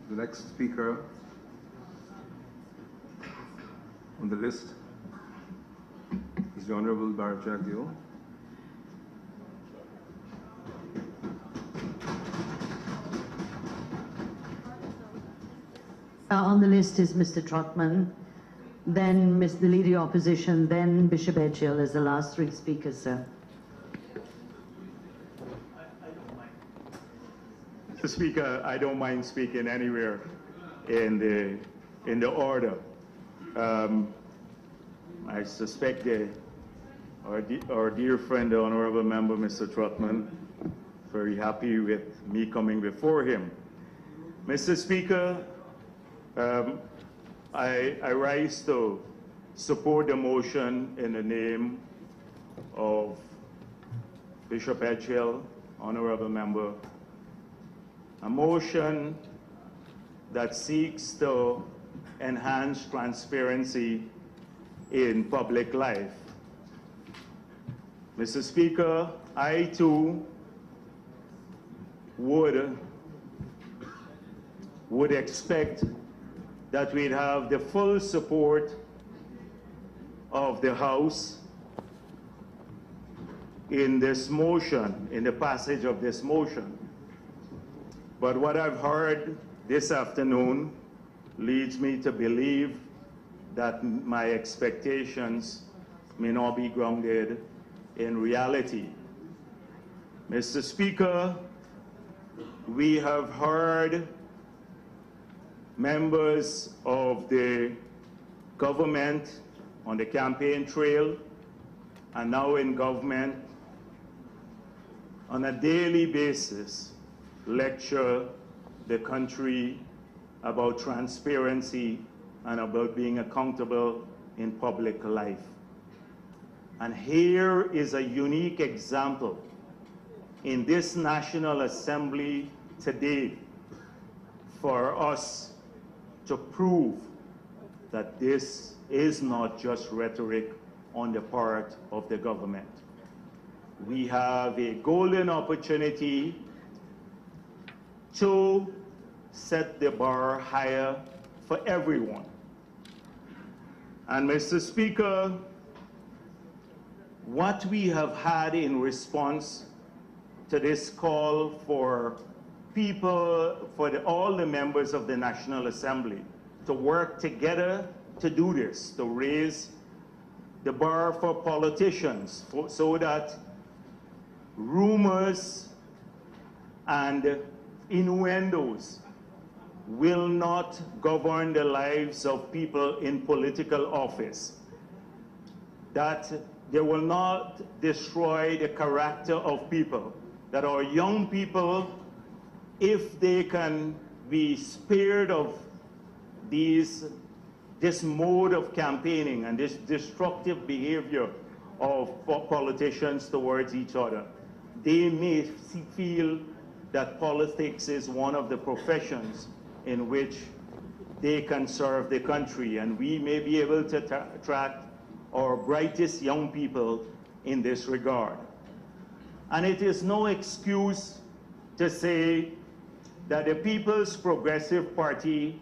The next speaker on the list is the Honorable Bharrat Jagdeo. On the list is Mr. Trotman, then the Leader of Opposition, then Bishop Edgehill as the last three speakers, sir. Mr. Speaker, I don't mind speaking anywhere in the order. I suspect our dear friend, the Honorable Member, Mr. Trotman, very happy with me coming before him. Mr. Speaker, I rise to support the motion in the name of Bishop Edgehill, Honorable Member, a motion that seeks to enhance transparency in public life. Mr. Speaker, I too would expect that we'd have the full support of the House in this motion, in the passage of this motion. But what I've heard this afternoon leads me to believe that my expectations may not be grounded in reality. Mr. Speaker, we have heard members of the government on the campaign trail and now in government on a daily basis lecture the country about transparency and about being accountable in public life. And here is a unique example in this National Assembly today for us to prove that this is not just rhetoric on the part of the government. We have a golden opportunity to set the bar higher for everyone. And Mr. Speaker, what we have had in response to this call for people, for all the members of the National Assembly to work together to do this, to raise the bar for politicians so that rumors and innuendos will not govern the lives of people in political office, that they will not destroy the character of people, that our young people, if they can be spared of this mode of campaigning and this destructive behavior of politicians towards each other, they may feel that politics is one of the professions in which they can serve the country, and we may be able to attract our brightest young people in this regard. And it is no excuse to say that the People's Progressive Party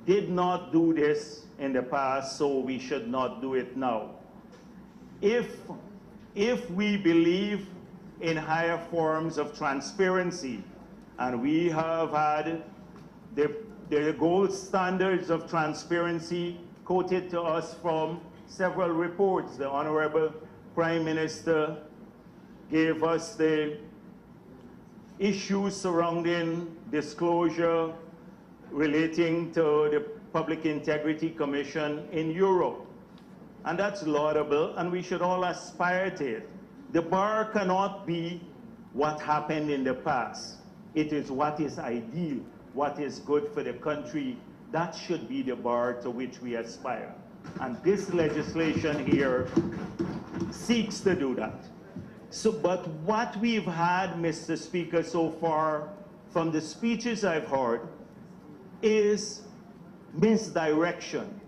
did not do this in the past, so we should not do it now. If we believe in higher forms of transparency, and we have had the gold standards of transparency quoted to us from several reports. The Honorable Prime Minister gave us the issues surrounding disclosure relating to the Public Integrity Commission in Europe. And that's laudable, and we should all aspire to it. The bar cannot be what happened in the past. It is what is ideal, what is good for the country. That should be the bar to which we aspire. And this legislation here seeks to do that. So, but what we've had, Mr. Speaker, so far from the speeches I've heard is misdirection.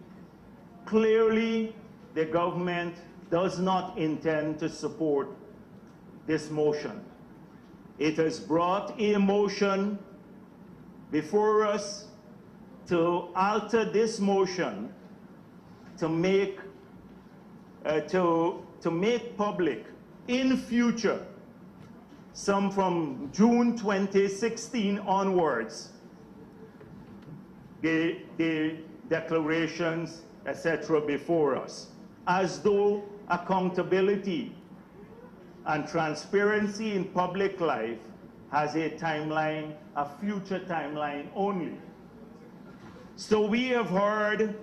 Clearly, the government does not intend to support this motion. It has brought a motion before us to alter this motion to make public in future, some from June 2016 onwards, the declarations, etc., before us, as though accountability and transparency in public life has a timeline, a future timeline only. So we have heard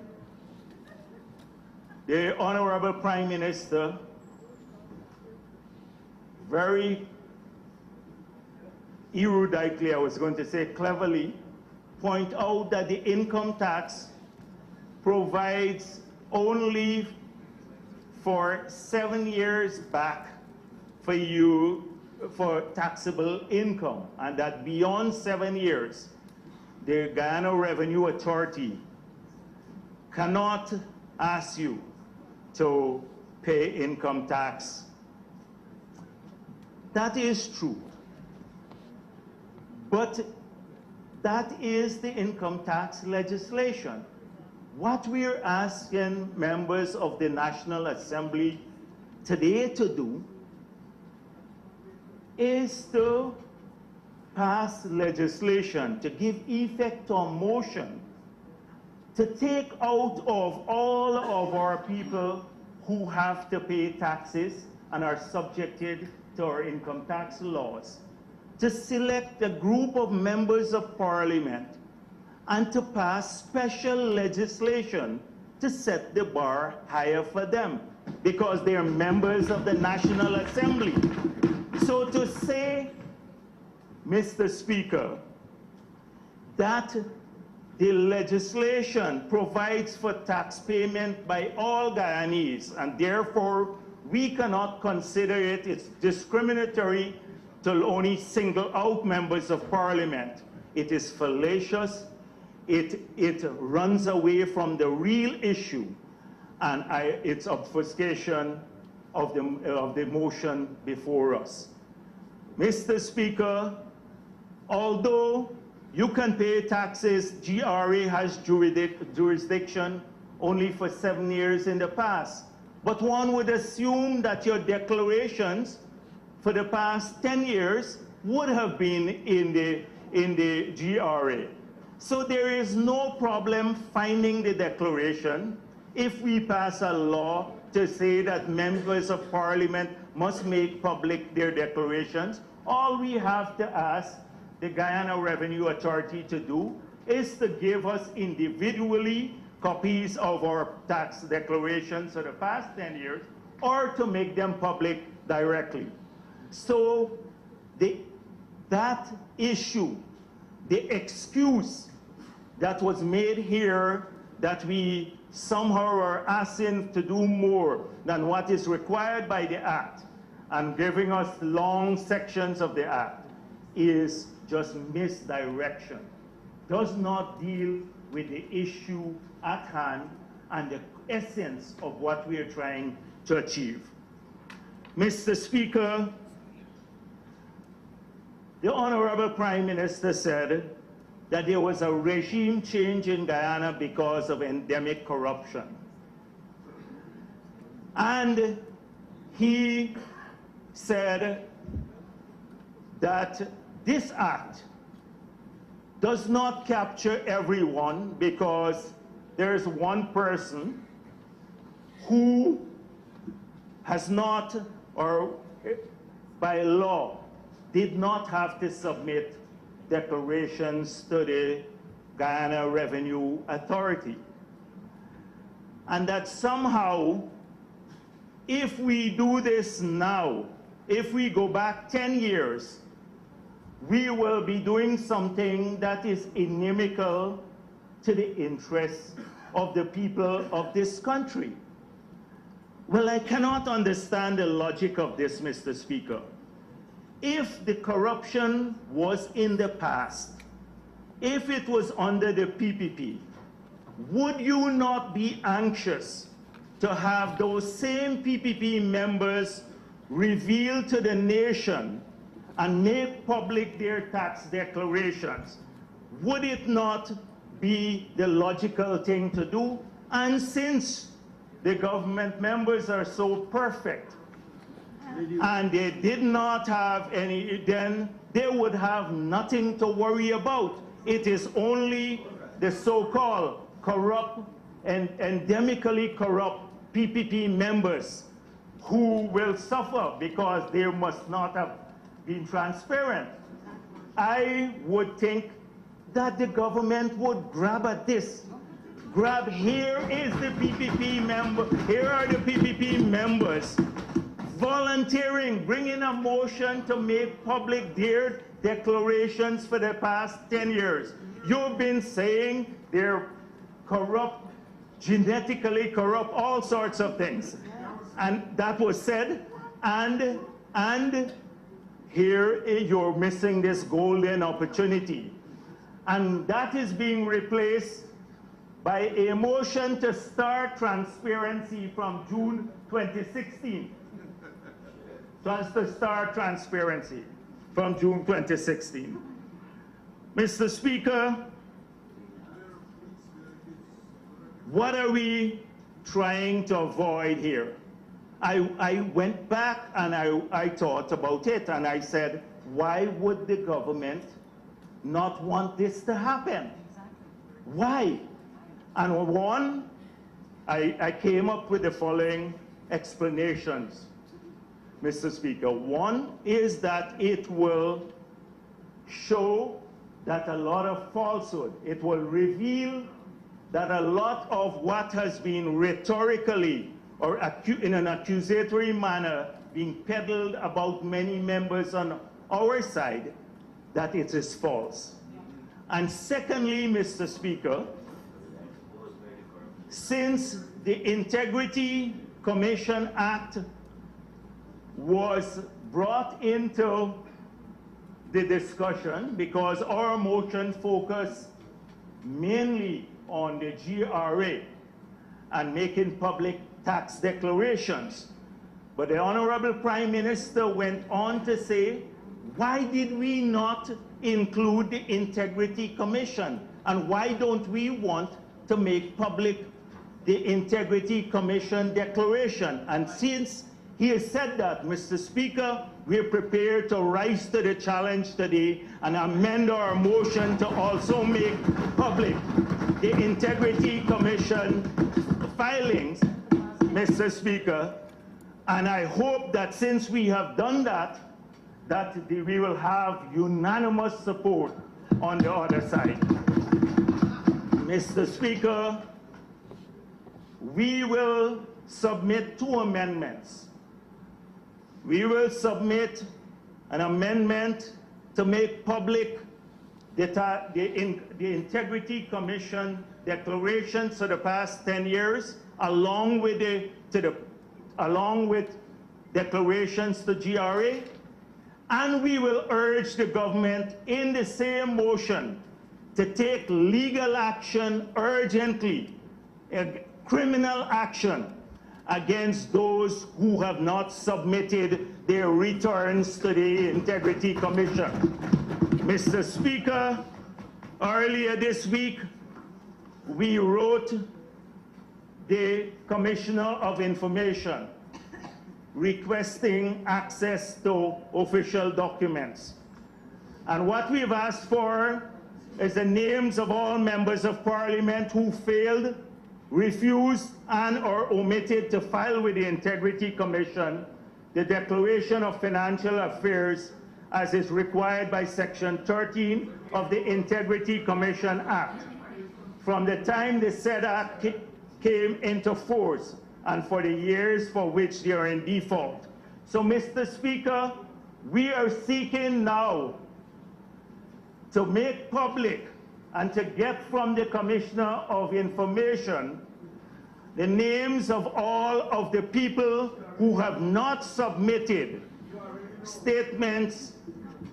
the Honorable Prime Minister very eruditely, I was going to say cleverly, point out that the income tax provides only for 7 years back for you for taxable income, and that beyond 7 years, the Guyana Revenue Authority cannot ask you to pay income tax. That is true. But that is the income tax legislation. What we're asking members of the National Assembly today to do is to pass legislation to give effect to a motion to take out of all of our people who have to pay taxes and are subjected to our income tax laws, to select a group of members of parliament and to pass special legislation to set the bar higher for them because they are members of the National Assembly. So to say, Mr. Speaker, that the legislation provides for tax payment by all Guyanese, and therefore we cannot consider it's discriminatory to only single out members of parliament. It is fallacious. It runs away from the real issue, and it's obfuscation of the motion before us. Mr. Speaker, although you can pay taxes, GRA has jurisdiction only for 7 years in the past. But one would assume that your declarations for the past 10 years would have been in the GRA. So there is no problem finding the declaration if we pass a law to say that members of parliament must make public their declarations. All we have to ask the Guyana Revenue Authority to do is to give us individually copies of our tax declarations for the past 10 years, or to make them public directly. So that issue, the excuse that was made here that we somehow are asking to do more than what is required by the Act and giving us long sections of the Act is just misdirection, does not deal with the issue at hand and the essence of what we are trying to achieve. Mr. Speaker, the Honorable Prime Minister said that there was a regime change in Guyana because of endemic corruption. And he said that this act does not capture everyone because there's one person who has not, or by law, did not have to submit declarations to the Guyana Revenue Authority. And that somehow, if we do this now, if we go back 10 years, we will be doing something that is inimical to the interests of the people of this country. Well, I cannot understand the logic of this, Mr. Speaker. If the corruption was in the past, if it was under the PPP, would you not be anxious to have those same PPP members reveal to the nation and make public their tax declarations? Would it not be the logical thing to do. And since the government members are so perfect, and they did not have any, then they would have nothing to worry about. It is only the so-called corrupt and endemically corrupt PPP members who will suffer because they must not have been transparent. I would think that the government would grab at this. Grab, here is the PPP member, here are the PPP members volunteering, bringing a motion to make public their declarations for the past 10 years. You've been saying they're corrupt, genetically corrupt, all sorts of things. And that was said, and here you're missing this golden opportunity. And that is being replaced by a motion to start transparency from June 2016. Just to start transparency from June 2016. Mr. Speaker, what are we trying to avoid here? I went back and I thought about it, and I said, why would the government not want this to happen? Why? And one, I came up with the following explanations, Mr. Speaker. One is that it will show that a lot of falsehood. It will reveal that a lot of what has been rhetorically or in an accusatory manner being peddled about many members on our side, that it is false. And secondly, Mr. Speaker, since the Integrity Commission Act was brought into the discussion, because our motion focused mainly on the GRA and making public tax declarations. But the Honorable Prime Minister went on to say, why did we not include the Integrity Commission? And why don't we want to make public the Integrity Commission declaration? And since he has said that, Mr. Speaker, we are prepared to rise to the challenge today and amend our motion to also make public the Integrity Commission filings, Mr. Speaker. And I hope that since we have done that, we will have unanimous support on the other side. Mr. Speaker, we will submit 2 amendments. We will submit an amendment to make public the Integrity Commission declarations for the past 10 years, along with declarations to GRA, and we will urge the government in the same motion to take legal action urgently, criminal action, against those who have not submitted their returns to the Integrity Commission. Mr. Speaker, earlier this week, we wrote the Commissioner of Information requesting access to official documents. And what we've asked for is the names of all members of Parliament who failed, refused, and/or omitted to file with the Integrity Commission the Declaration of Financial Affairs as is required by Section 13 of the Integrity Commission Act, from the time the said act came into force and for the years for which they are in default. So, Mr. Speaker, we are seeking now to make public and to get from the Commissioner of Information the names of all of the people who have not submitted statements,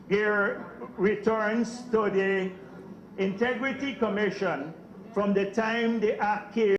their returns to the Integrity Commission from the time the act came